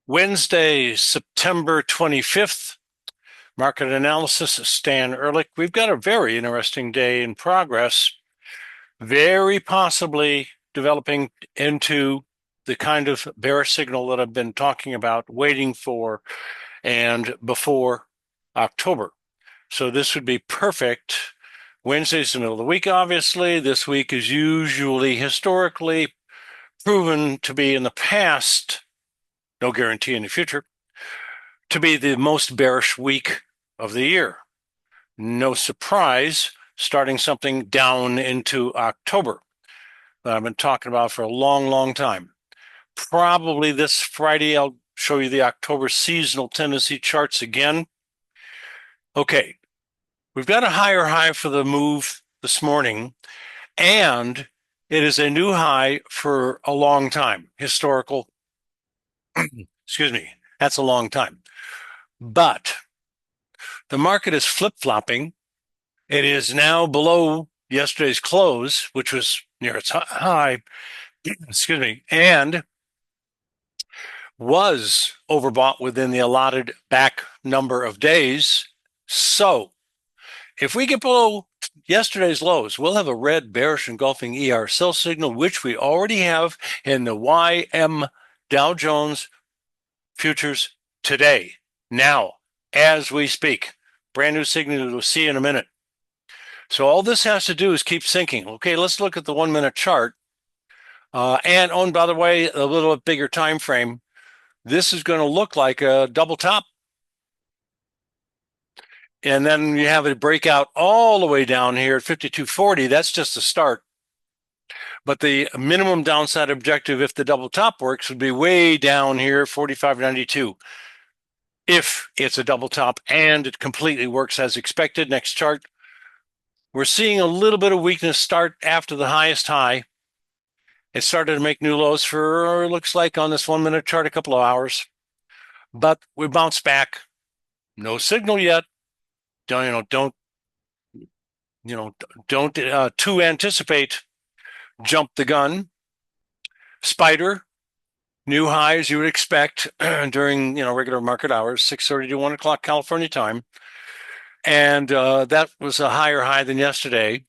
Wednesday, September 25th, market analysis, Stan Ehrlich. We've got a very interesting day in progress, very possibly developing into the kind of bearish signal that I've been talking about, waiting for, and before October. So this would be perfect. Wednesday's the middle of the week, obviously. This week is usually historically proven to be in the past, no guarantee in the future, to be the most bearish week of the year. No surprise, starting something down into October that I've been talking about for a long, long time. Probably this Friday, I'll show you the October seasonal tendency charts again. Okay, we've got a higher high for the move this morning, and it is a new high for a long time. Historical, excuse me, that's a long time. But the market is flip-flopping. It is now below yesterday's close, which was near its high, excuse me, and was overbought within the allotted back number of days. So if we get below yesterday's lows, we'll have a red bearish engulfing ER sell signal, which we already have in the YM Dow Jones futures today, now, as we speak. Brand new signal we'll see in a minute. So all this has to do is keep sinking. Okay, let's look at the 1 minute chart. And by the way, a little bit bigger time frame. This is going to look like a double top. And then you have a breakout all the way down here at 52.40. That's just a start. But the minimum downside objective, if the double top works, would be way down here, 45.92. If it's a double top and it completely works as expected. Next chart. We're seeing a little bit of weakness start after the highest high. It started to make new lows for, looks like on this 1 minute chart, a couple of hours. But we bounced back. No signal yet. Don't to anticipate, jump the gun. Spider, new highs you would expect during regular market hours, 6:30 to 1 o'clock California time. And that was a higher high than yesterday,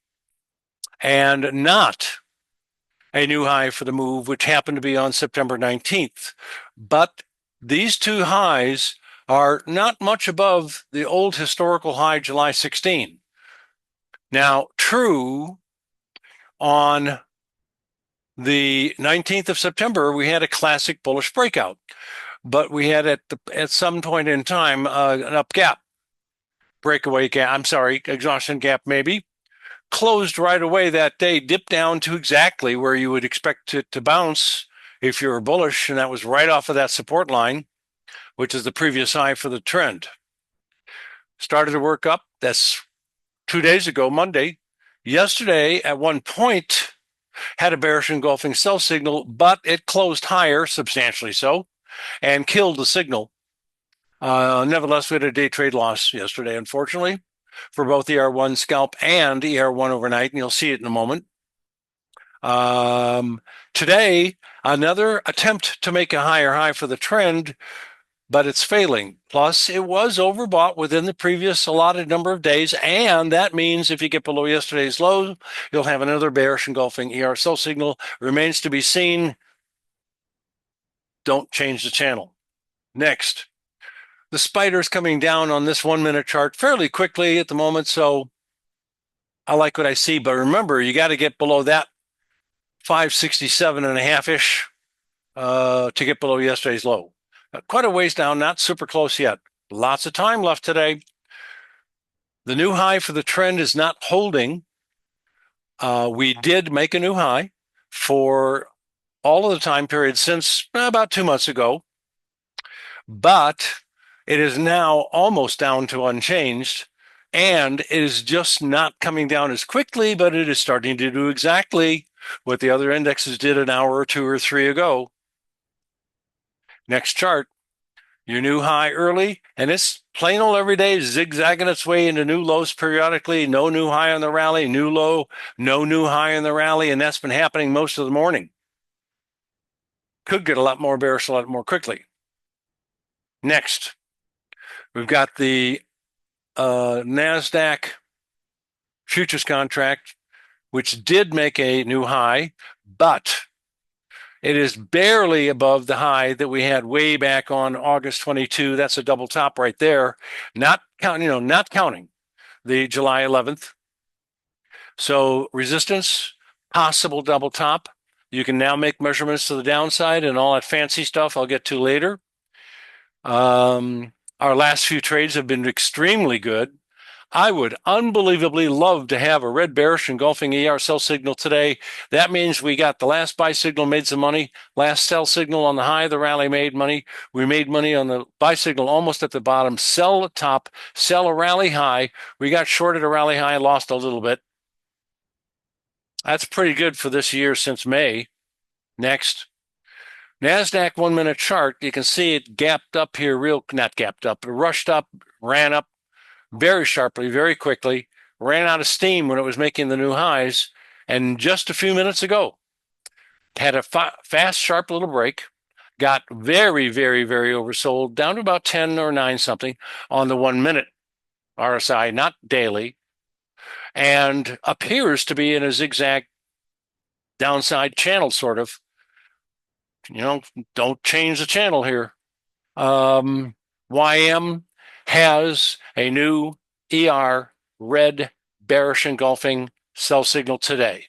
and not a new high for the move, which happened to be on September 19th. But these two highs are not much above the old historical high, July 16. Now, true, on the 19th of September, we had a classic bullish breakout, but we had at some point in time an up gap, breakaway gap, exhaustion gap maybe, closed right away that day, dipped down to exactly where you would expect it to bounce if you were bullish, and that was right off of that support line, which is the previous high for the trend. Started to work up. That's 2 days ago, Monday. Yesterday, at one point, had a bearish engulfing sell signal, but it closed higher, substantially so, and killed the signal. Nevertheless, we had a day trade loss yesterday, unfortunately, for both ER1 scalp and ER1 overnight, and you'll see it in a moment. Today, another attempt to make a higher high for the trend, but it's failing. Plus, it was overbought within the previous allotted number of days, and that means if you get below yesterday's low, you'll have another bearish engulfing ER sell signal. Remains to be seen. Don't change the channel. Next, the spider's coming down on this 1 minute chart fairly quickly at the moment, so I like what I see. But remember, you got to get below that 567.5-ish to get below yesterday's low. Quite a ways down, not super close yet. Lots of time left today. The new high for the trend is not holding. We did make a new high for all of the time period since about 2 months ago, but it is now almost down to unchanged, and it is just not coming down as quickly, but it is starting to do exactly what the other indexes did an hour or 2 or 3 ago. Next chart, your new high early, and it's plain old every day zigzagging its way into new lows periodically. No new high on the rally, new low, no new high on the rally, and that's been happening most of the morning. Could get a lot more bearish a lot more quickly. Next, we've got the NASDAQ futures contract, which did make a new high, but it is barely above the high that we had way back on August 22. That's a double top right there. Not counting the July 11th. So resistance, possible double top. You can now make measurements to the downside and all that fancy stuff I'll get to later. Our last few trades have been extremely good. I would unbelievably love to have a red bearish engulfing ER sell signal today. That means we got the last buy signal, made some money. Last sell signal on the high of the rally made money. We made money on the buy signal almost at the bottom. Sell at top, sell a rally high. We got shorted a rally high, lost a little bit. That's pretty good for this year since May. Next. NASDAQ 1 minute chart, you can see it gapped up here, not gapped up, but rushed up, ran up very sharply, very quickly, ran out of steam when it was making the new highs, and just a few minutes ago had a fast, sharp little break, got very, very, very oversold, down to about 10 or 9 something on the 1 minute RSI, not daily, and appears to be in a zigzag downside channel, sort of. Don't change the channel here. YM has a new ER red bearish engulfing sell signal today.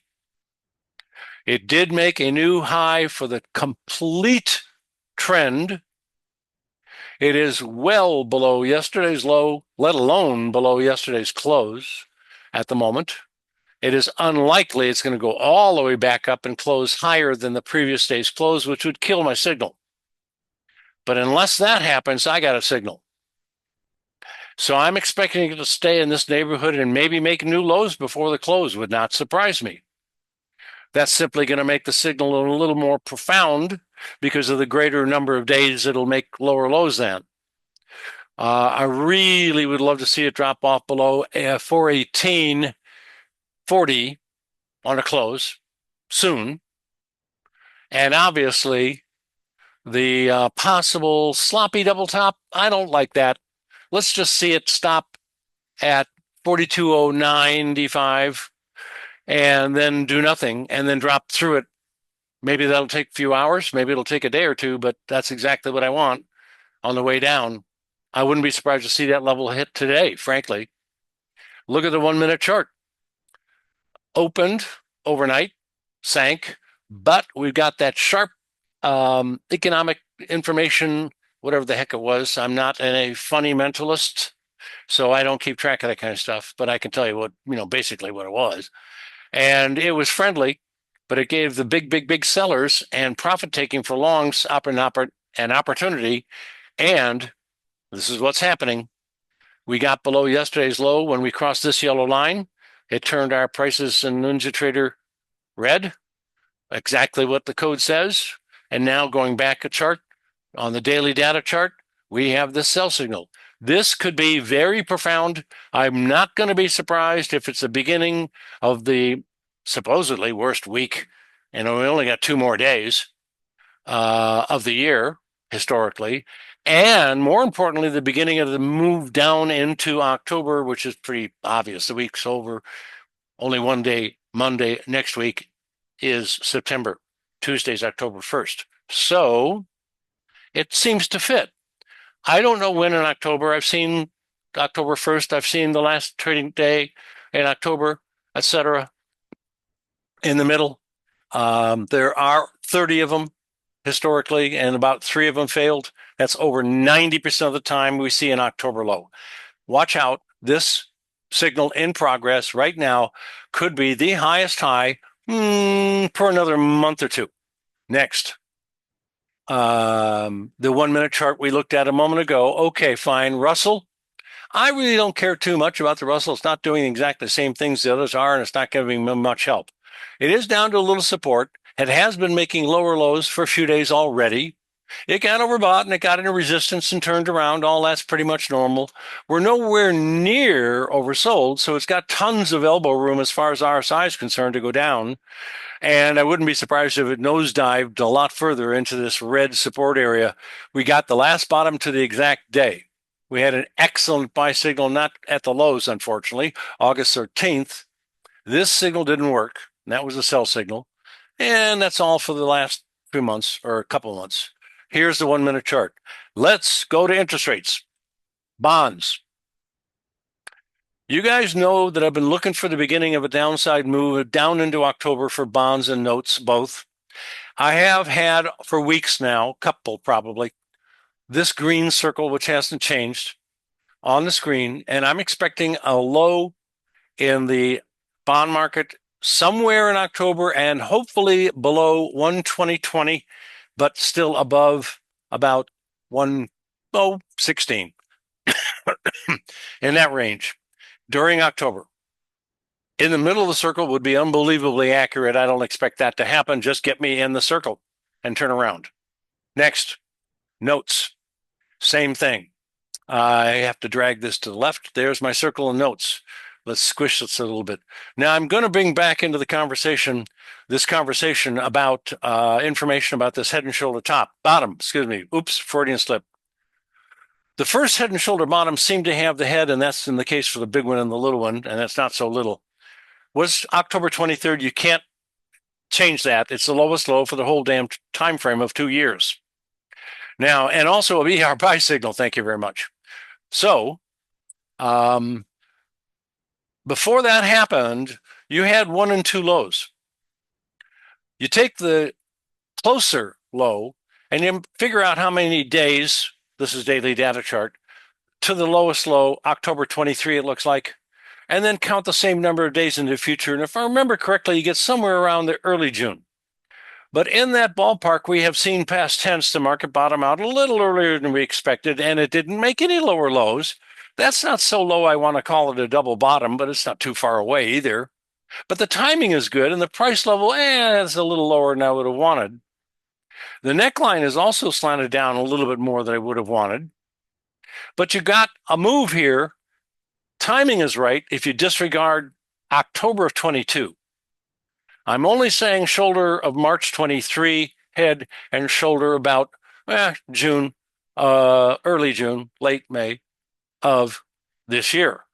It did make a new high for the complete trend. It is well below yesterday's low, let alone below yesterday's close at the moment. It is unlikely it's going to go all the way back up and close higher than the previous day's close, which would kill my signal. But unless that happens, I got a signal. So I'm expecting it to stay in this neighborhood and maybe make new lows before the close. Would not surprise me. That's simply going to make the signal a little more profound because of the greater number of days it'll make lower lows then. I really would love to see it drop off below 418.40 on a close soon. And obviously, the possible sloppy double top, I don't like that. Let's just see it stop at 4209.95 and then do nothing and then drop through it. Maybe that'll take a few hours. Maybe it'll take a day or two, but that's exactly what I want on the way down. I wouldn't be surprised to see that level hit today, frankly. Look at the 1 minute chart. Opened overnight, sank, but we've got that sharp economic information, whatever the heck it was. I'm not a funny mentalist, so I don't keep track of that kind of stuff, but I can tell you what, basically what it was. And it was friendly, but it gave the big sellers and profit taking for longs an opportunity. And this is what's happening. We got below yesterday's low when we crossed this yellow line. It turned our prices in NinjaTrader red, exactly what the code says. And now going back a chart on the daily data chart, we have this sell signal. This could be very profound. I'm not going to be surprised if it's the beginning of the supposedly worst week, and we only got 2 more days of the year historically. And more importantly, the beginning of the move down into October, which is pretty obvious. The week's over. Only one day, Monday next week, is September. Tuesday's October 1st. So it seems to fit. I don't know when in October. I've seen October 1st. I've seen the last trading day in October, etc. In the middle. There are 30 of them historically, and about 3 of them failed. That's over 90% of the time we see an October low. Watch out. This signal in progress right now could be the highest high for another month or two. Next. The 1 minute chart we looked at a moment ago. Okay, fine. Russell. I really don't care too much about the Russell. It's not doing exactly the same things the others are, and it's not giving me much help. It is down to a little support. It has been making lower lows for a few days already. It got overbought and it got into resistance and turned around. All that's pretty much normal. We're nowhere near oversold, so it's got tons of elbow room as far as RSI is concerned to go down. And I wouldn't be surprised if it nosedived a lot further into this red support area. We got the last bottom to the exact day. We had an excellent buy signal, not at the lows, unfortunately, August 13th. This signal didn't work. That was a sell signal. And that's all for the last 2 months or a couple of months. Here's the 1 minute chart. Let's go to interest rates. Bonds. You guys know that I've been looking for the beginning of a downside move down into October for bonds and notes, both. I have had for weeks now, couple probably, this green circle, which hasn't changed on the screen, and I'm expecting a low in the bond market somewhere in October and hopefully below 120.20, but still above about 116 in that range during October. In the middle of the circle would be unbelievably accurate. I don't expect that to happen. Just get me in the circle and turn around. Next, notes. Same thing. I have to drag this to the left. There's my circle of notes. Let's squish this a little bit. Now I'm going to bring back into the conversation this conversation about information about this head and shoulder bottom, excuse me. Oops, Freudian slip. The first head and shoulder bottom seemed to have the head, and that's in the case for the big one and the little one, and that's not so little. Was October 23rd. You can't change that. It's the lowest low for the whole damn time frame of 2 years. Now, and also a ER buy signal. Thank you very much. So, before that happened, you had 1 and 2 lows. You take the closer low and you figure out how many days, this is daily data chart, to the lowest low, October 23, it looks like, and then count the same number of days into the future. And if I remember correctly, you get somewhere around the early June. But in that ballpark, we have seen past tense the market bottom out a little earlier than we expected, and it didn't make any lower lows. That's not so low I want to call it a double bottom, but it's not too far away either. But the timing is good, and the price level, it's a little lower than I would have wanted. The neckline is also slanted down a little bit more than I would have wanted. But you got a move here. Timing is right if you disregard October of 22. I'm only saying shoulder of March 23, head and shoulder about June, early June, late May of this year.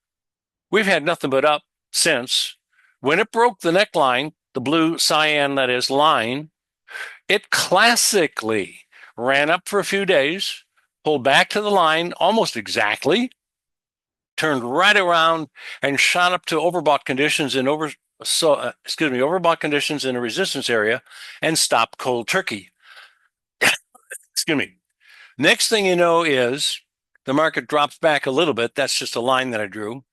We've had nothing but up since. When it broke the neckline, the blue cyan, that is, line, it classically ran up for a few days, pulled back to the line almost exactly, turned right around and shot up to overbought conditions in overbought conditions in a resistance area and stopped cold turkey. Excuse me. Next thing you know is the market drops back a little bit. That's just a line that I drew.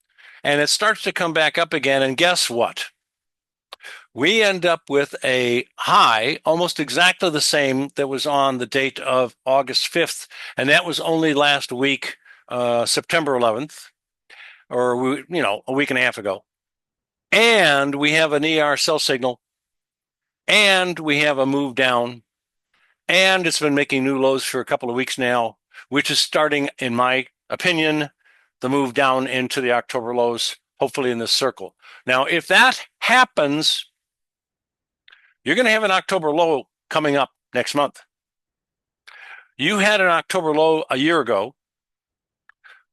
And it starts to come back up again. And guess what? We end up with a high almost exactly the same that was on the date of August 5th. And that was only last week, September 11th, or a week and a half ago. And we have an ER sell signal, and we have a move down, and it's been making new lows for a couple of weeks now, which is starting, in my opinion, the move down into the October lows, hopefully in this circle. Now, if that happens, you're going to have an October low coming up next month. You had an October low a year ago.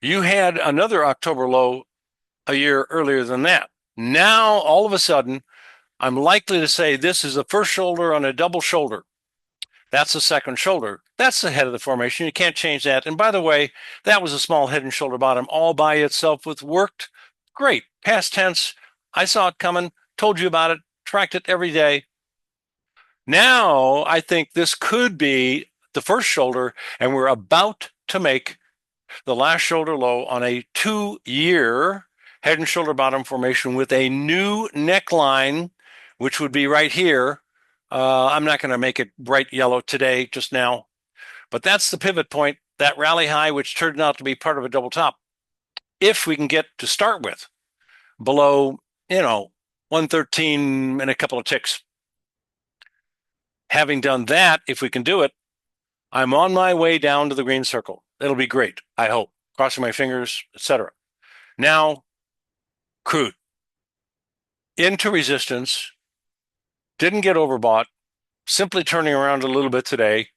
You had another October low a year earlier than that. Now, all of a sudden, I'm likely to say this is the first shoulder on a double shoulder. That's the second shoulder. That's the head of the formation. You can't change that. And by the way, that was a small head and shoulder bottom all by itself, with worked great. Past tense, I saw it coming, told you about it, tracked it every day. Now, I think this could be the first shoulder, and we're about to make the last shoulder low on a 2-year head and shoulder bottom formation with a new neckline, which would be right here. I'm not going to make it bright yellow today, just now, but that's the pivot point, that rally high, which turned out to be part of a double top. If we can get to start with below, 113 and a couple of ticks. Having done that, if we can do it, I'm on my way down to the green circle. It'll be great, I hope. Crossing my fingers, etc. Now, crude into resistance, didn't get overbought, simply turning around a little bit today.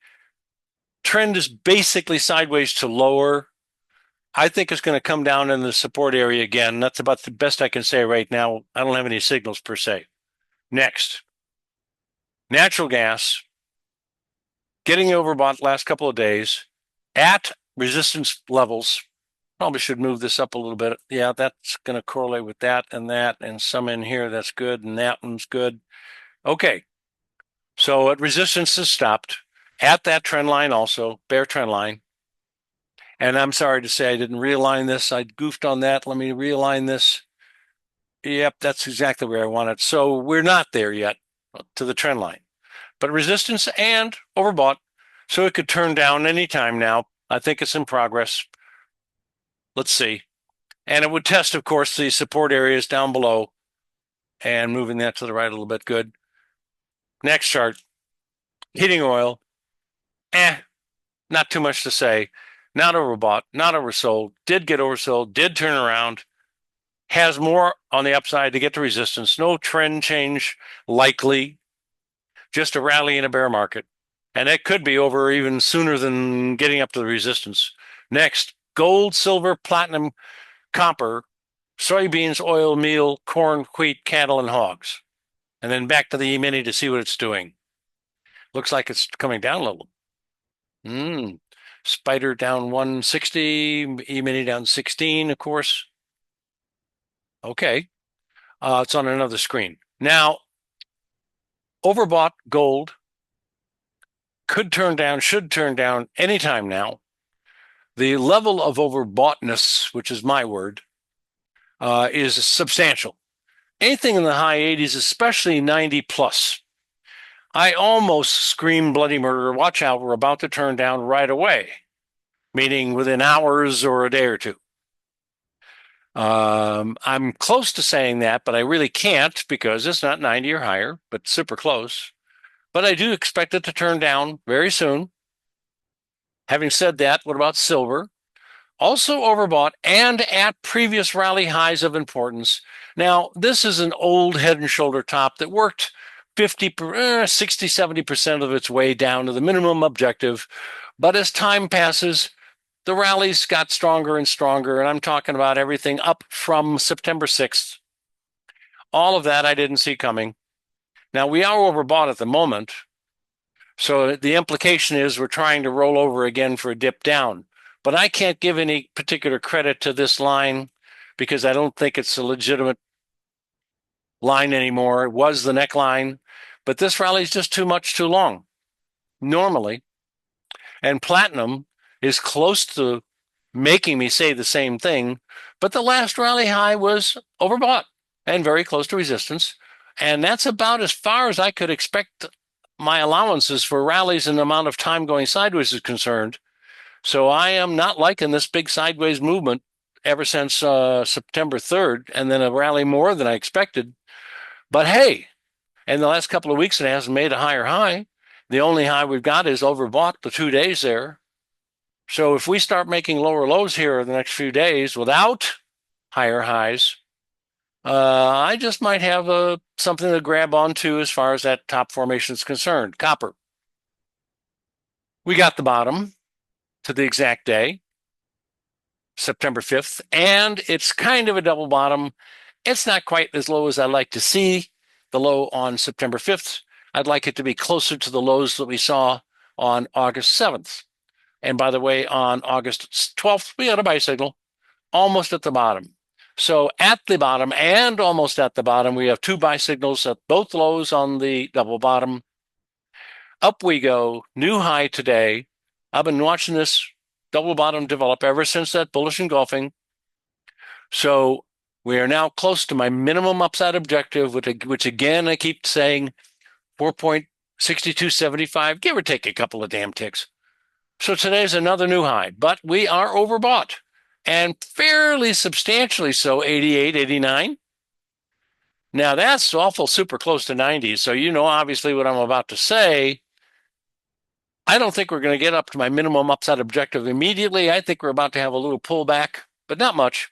Trend is basically sideways to lower. I think it's going to come down in the support area again. That's about the best I can say right now. I don't have any signals per se. Next, natural gas getting overbought last couple of days at resistance levels. Probably should move this up a little bit. Yeah, that's going to correlate with that, and some in here. That's good, and that one's good. Okay, so at resistance is stopped at that trend line also, bear trend line. And I'm sorry to say I didn't realign this. I goofed on that. Let me realign this. Yep, that's exactly where I want it. So we're not there yet to the trend line, but resistance and overbought. So it could turn down anytime now. I think it's in progress. Let's see. And it would test, of course, the support areas down below and moving that to the right a little bit. Good. Next chart, heating oil. Not too much to say. Not overbought, not oversold, did get oversold, did turn around, has more on the upside to get to resistance. No trend change likely, just a rally in a bear market. And it could be over even sooner than getting up to the resistance. Next, gold, silver, platinum, copper, soybeans, oil, meal, corn, wheat, cattle, and hogs. And then back to the E-mini to see what it's doing. Looks like it's coming down a little. Spider down 160, E-mini down 16, of course. Okay. It's on another screen. Now, overbought gold could turn down, should turn down anytime now. The level of overboughtness, which is my word, is substantial. Anything in the high 80s, especially 90 plus. I almost screamed bloody murder. Watch out, we're about to turn down right away, meaning within hours or a day or two. I'm close to saying that, but I really can't because it's not 90 or higher, but super close. But I do expect it to turn down very soon. Having said that, what about silver? Also overbought and at previous rally highs of importance. Now, this is an old head and shoulder top that worked 50, 60, 70% of its way down to the minimum objective. But as time passes, the rallies got stronger and stronger. And I'm talking about everything up from September 6th. All of that I didn't see coming. Now, we are overbought at the moment. So the implication is we're trying to roll over again for a dip down. But I can't give any particular credit to this line because I don't think it's a legitimate line anymore. It was the neckline, but this rally is just too much too long normally. And platinum is close to making me say the same thing, but the last rally high was overbought and very close to resistance. And that's about as far as I could expect my allowances for rallies and the amount of time going sideways is concerned. So I am not liking this big sideways movement ever since September 3rd, and then a rally more than I expected. But hey, in the last couple of weeks, it hasn't made a higher high. The only high we've got is overbought the 2 days there. So if we start making lower lows here in the next few days without higher highs, I just might have something to grab onto as far as that top formation is concerned. Copper. We got the bottom to the exact day, September 5th, and it's kind of a double bottom. It's not quite as low as I'd like to see the low on September 5th. I'd like it to be closer to the lows that we saw on August 7th. And by the way, on August 12th, we had a buy signal almost at the bottom. So at the bottom and almost at the bottom, we have two buy signals at both lows on the double bottom. Up we go, new high today. I've been watching this double bottom develop ever since that bullish engulfing. So we are now close to my minimum upside objective, which again, I keep saying 4.6275, give or take a couple of damn ticks. So today's another new high, but we are overbought and fairly substantially so, 88, 89. Now that's awful super close to 90. So you know, obviously what I'm about to say, I don't think we're going to get up to my minimum upside objective immediately. I think we're about to have a little pullback, but not much.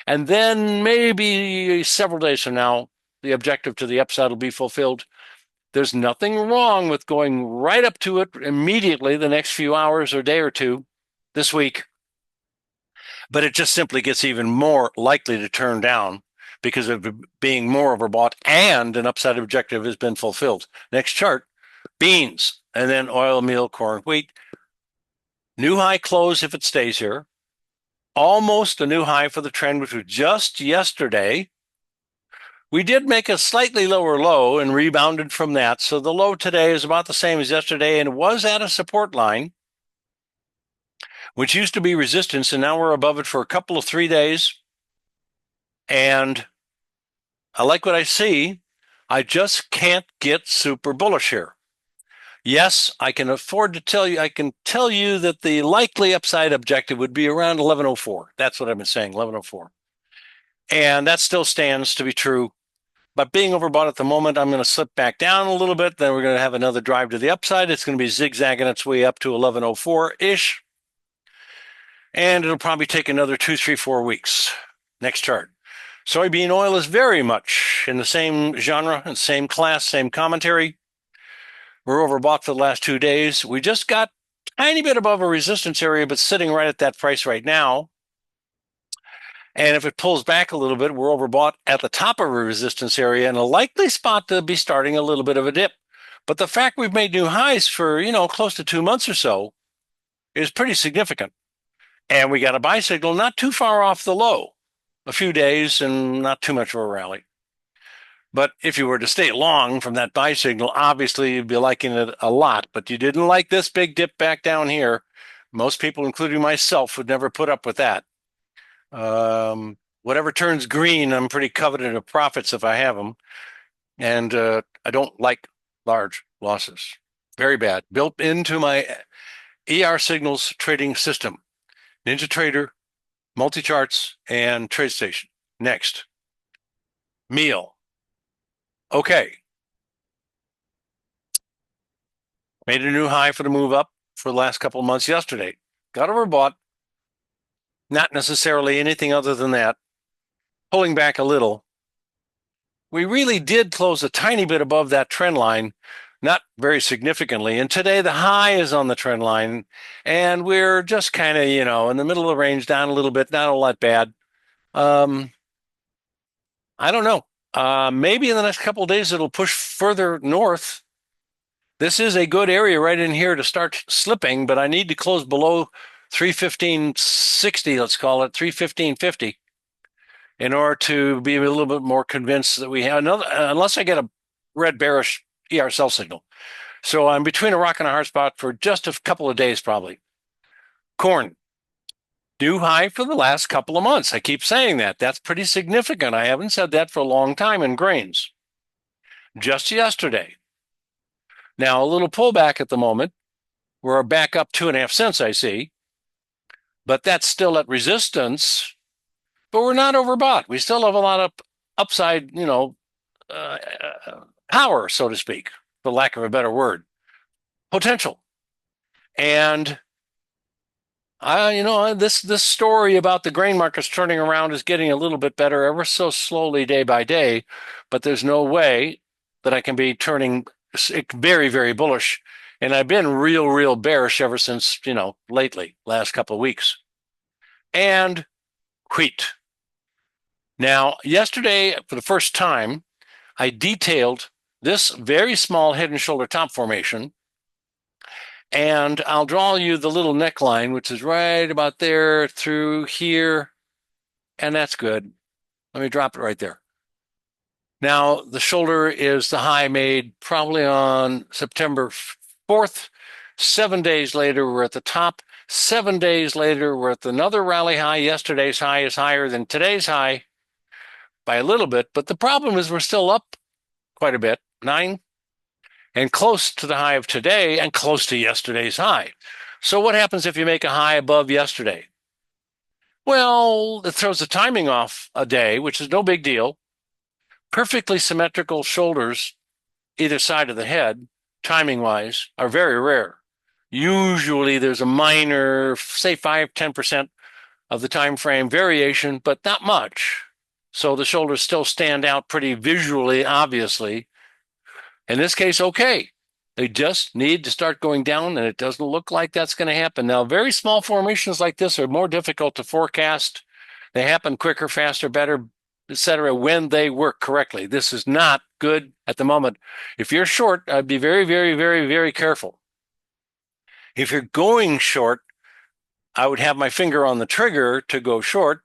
And then maybe several days from now, the objective to the upside will be fulfilled. There's nothing wrong with going right up to it immediately the next few hours or day or two this week, but it just simply gets even more likely to turn down because of being more overbought and an upside objective has been fulfilled. Next chart, beans, and then oil, meal, corn, wheat. New high close if it stays here. Almost a new high for the trend, which was just yesterday. We did make a slightly lower low and rebounded from that. So the low today is about the same as yesterday and was at a support line, which used to be resistance, and now we're above it for a couple of 3 days. And I like what I see. I just can't get super bullish here. Yes, I can afford to tell you, I can tell you that the likely upside objective would be around 1104. That's what I've been saying, 1104. And that still stands to be true. But being overbought at the moment, I'm going to slip back down a little bit. Then we're going to have another drive to the upside. It's going to be zigzagging its way up to 1104-ish. And it'll probably take another 2, 3, 4 weeks. Next chart. Soybean oil is very much in the same genre and same class, same commentary. We're overbought for the last 2 days. We just got a tiny bit above a resistance area, but sitting right at that price right now. And if it pulls back a little bit, we're overbought at the top of a resistance area and a likely spot to be starting a little bit of a dip. But the fact we've made new highs for, close to 2 months or so is pretty significant. And we got a buy signal not too far off the low, a few days and not too much of a rally. But if you were to stay long from that buy signal, obviously you'd be liking it a lot. But you didn't like this big dip back down here. Most people, including myself, would never put up with that. Whatever turns green, I'm pretty coveted of profits if I have them. And I don't like large losses. Very bad. Built into my ERSignal's trading system. NinjaTrader, multi-charts, and TradeStation. Next. Meal. Okay. Made a new high for the move up for the last couple of months yesterday. Got overbought. Not necessarily anything other than that. Pulling back a little. We really did close a tiny bit above that trend line, not very significantly. And today the high is on the trend line, and we're just kind of, in the middle of the range, down a little bit, not a lot bad. I don't know. Maybe in the next couple of days it'll push further north. This is a good area right in here to start slipping, but I need to close below 315.60, let's call it 315.50, in order to be a little bit more convinced that we have another, unless I get a red bearish ER sell signal. So I'm between a rock and a hard spot for just a couple of days, probably. Corn, new high for the last couple of months. I keep saying that. That's pretty significant. I haven't said that for a long time in grains. Just yesterday. Now, a little pullback at the moment. We're back up 2.5 cents, I see. But that's still at resistance. But we're not overbought. We still have a lot of upside, power, so to speak, for lack of a better word, potential. And this story about the grain markets turning around is getting a little bit better ever so slowly day by day, but there's no way that I can be turning very, very bullish. And I've been real bearish ever since, lately, last couple of weeks. And wheat. Now, yesterday, for the first time, I detailed this very small head and shoulder top formation. And I'll draw you the little neckline, which is right about there through here. And that's good. Let me drop it right there. Now, the shoulder is the high made probably on September 4th. 7 days later, we're at the top. 7 days later, we're at another rally high. Yesterday's high is higher than today's high by a little bit. But the problem is we're still up quite a bit, 9, and close to the high of today and close to yesterday's high. So what happens if you make a high above yesterday? Well, it throws the timing off a day, which is no big deal. Perfectly symmetrical shoulders either side of the head, timing-wise, are very rare. Usually there's a minor, say 5-10% of the time frame variation, but not much. So the shoulders still stand out pretty visually, obviously. In this case, okay. They just need to start going down, and it doesn't look like that's going to happen. Now, very small formations like this are more difficult to forecast. They happen quicker, faster, better, etc., when they work correctly. This is not good at the moment. If you're short, I'd be very, very, very, very careful. If you're going short, I would have my finger on the trigger to go short,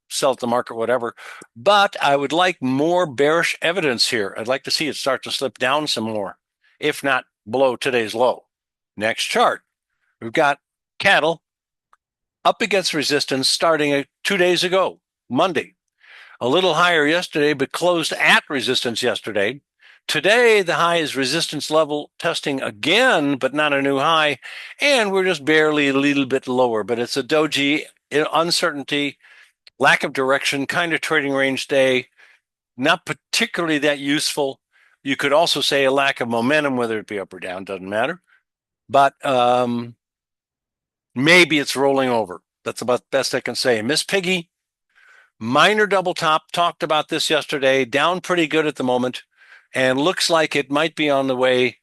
sell at the market, whatever. But I would like more bearish evidence here. I'd like to see it start to slip down some more, if not below today's low. Next chart, we've got cattle up against resistance starting 2 days ago, Monday. A little higher yesterday, but closed at resistance yesterday. Today, the high is resistance level testing again, but not a new high. And we're just barely a little bit lower, but it's a doji uncertainty, lack of direction, kind of trading range day, not particularly that useful. You could also say a lack of momentum, whether it be up or down, doesn't matter. But maybe it's rolling over. That's about the best I can say. Miss Piggy, minor double top, talked about this yesterday, down pretty good at the moment, and looks like it might be on the way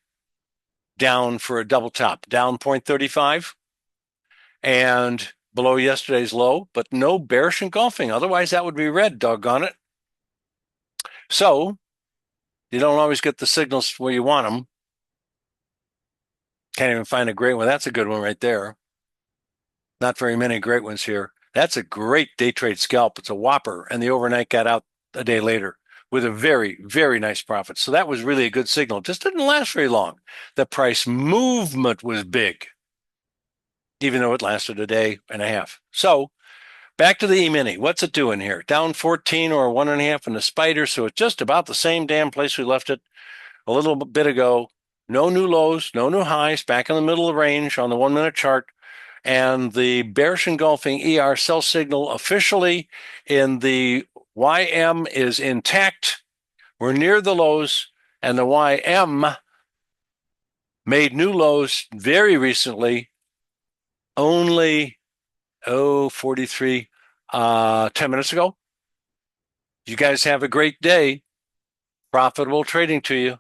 down for a double top, down 0.35 and below yesterday's low, but no bearish engulfing. Otherwise, that would be red, doggone it. So you don't always get the signals where you want them. Can't even find a great one. That's a good one right there. Not very many great ones here. That's a great day trade scalp. It's a whopper. And the overnight got out a day later with a very, very nice profit. So that was really a good signal. Just didn't last very long. The price movement was big, even though it lasted a day and a half. So back to the E-mini. What's it doing here? Down 14 or 1.5 in the spider. So it's just about the same damn place we left it a little bit ago. No new lows, no new highs, back in the middle of the range on the 1-minute chart. And the bearish engulfing ER sell signal officially in the YM is intact. We're near the lows, and the YM made new lows very recently, only 43 10 minutes ago. You guys have a great day. Profitable trading to you.